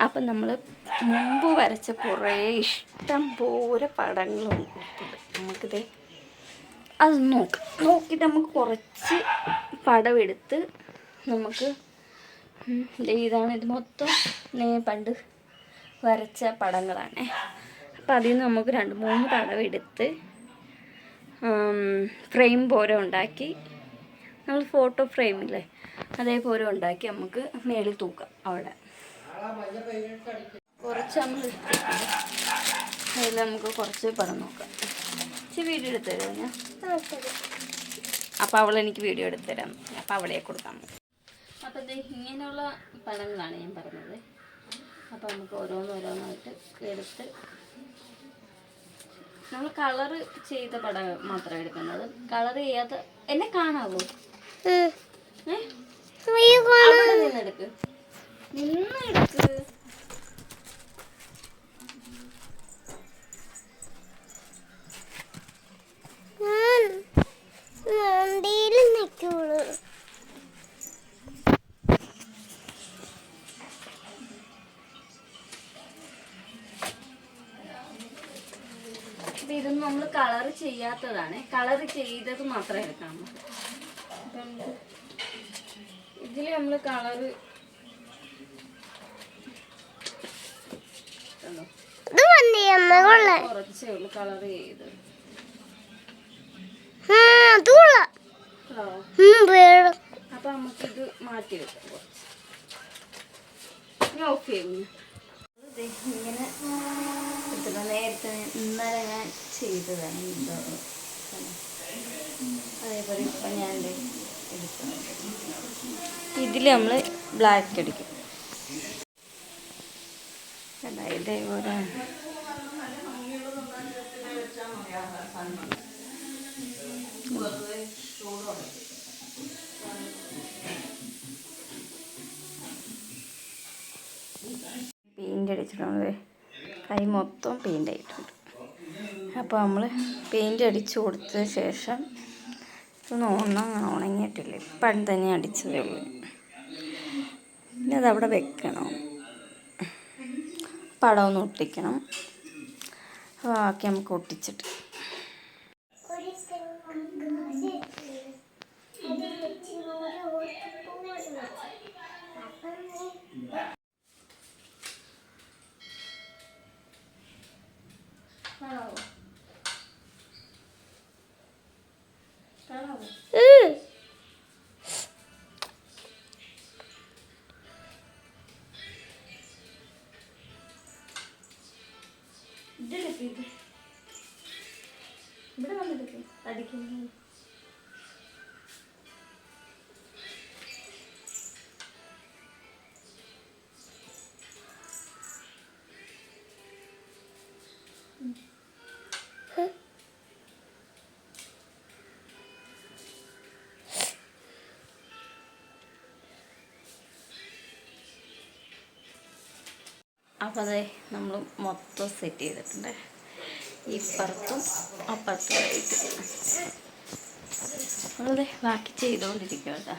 അപ്പം നമ്മൾ മുമ്പ് വരച്ച കുറേ ഇഷ്ടം പോലെ പടങ്ങളുണ്ട്. നമുക്കിത് അത് നോക്കിയിട്ട് നമുക്ക് കുറച്ച് പടമെടുത്ത് നമുക്ക് ഇതാണ്. ഇത് മൊത്തം പണ്ട് വരച്ച പടങ്ങളാണ്. അപ്പം അതിൽ നിന്ന് നമുക്ക് 2-3 പടമെടുത്ത് ഫ്രെയിം പോലെ ഉണ്ടാക്കി, നമ്മൾ ഫോട്ടോ ഫ്രെയിമില്ലേ അതേപോലെ ഉണ്ടാക്കി നമുക്ക് മേളിൽ തൂക്കാം. അവിടെ കുറച്ച് നമ്മൾ അതിൽ നമുക്ക് കുറച്ച് പടം നോക്കാം. വീഡിയോ എടുത്തു തരാം ഞാൻ. അപ്പോൾ അവളെനിക്ക് വീഡിയോ എടുത്തു തരാം. അപ്പോൾ അവളെ കൊടുക്കാം. അപ്പോൾ ഇത് ഇങ്ങനെയുള്ള പടങ്ങളാണ് ഞാൻ പറഞ്ഞത്. അപ്പോൾ നമുക്ക് ഓരോന്നോരോന്നായിട്ട് എടുത്ത് നമ്മൾ കളറ് ചെയ്ത പടം മാത്രം എടുക്കുന്നത്. കളർ ചെയ്യാത്ത എന്നെ കാണാവോ? നിന്നെടുക്ക്. ഇതൊന്നും നമ്മൾ കളർ ചെയ്യാത്തതാണ്. കളർ ചെയ്തത് മാത്രമേ എടുക്കാം. ഇതിൽ നമ്മൾ കളറ് കുറച്ചേ ഉള്ളു കളർ ചെയ്ത്. അപ്പൊ നമുക്കിത് മാറ്റി വെക്കാം. ഓഫ് ചെയ്യുന്നു. ഇങ്ങനെ നേരത്തെ ഇന്നലെ ഞാൻ ചെയ്തതാണ്. അതേപോലെ ഇപ്പം ഞാൻ എടുക്കുന്നത്. ഇതിൽ നമ്മൾ ബ്ലാക്ക് അടിക്കും. ഇതേപോലെ പെയിൻ്റ് അടിച്ചിട്ടുണ്ട്. കൈ മൊത്തം പെയിൻ്റ് ആയിട്ടുണ്ട്. അപ്പോൾ നമ്മൾ പെയിൻ്റ് അടിച്ച് കൊടുത്ത ശേഷം ഇതൊന്നും ഉണങ്ങിയിട്ടില്ല. ഇപ്പം തന്നെ അടിച്ചതേ ഉള്ളൂ. പിന്നെ അതവിടെ വെക്കണം. പടമൊന്ന് ഒട്ടിക്കണം. ബാക്കി നമുക്ക് ഒട്ടിച്ചിട്ട് ഇവിടെ വന്നെടുക്കും അടിക്കുന്നു. അപ്പോൾ അതെ നമ്മൾ മൊത്തം സെറ്റ് ചെയ്തിട്ടുണ്ട്. ഇപ്പുറത്തും അപ്പുറത്തുമായിട്ട് നമ്മളതെ ബാക്കി ചെയ്തുകൊണ്ടിരിക്കുക കേട്ടോ.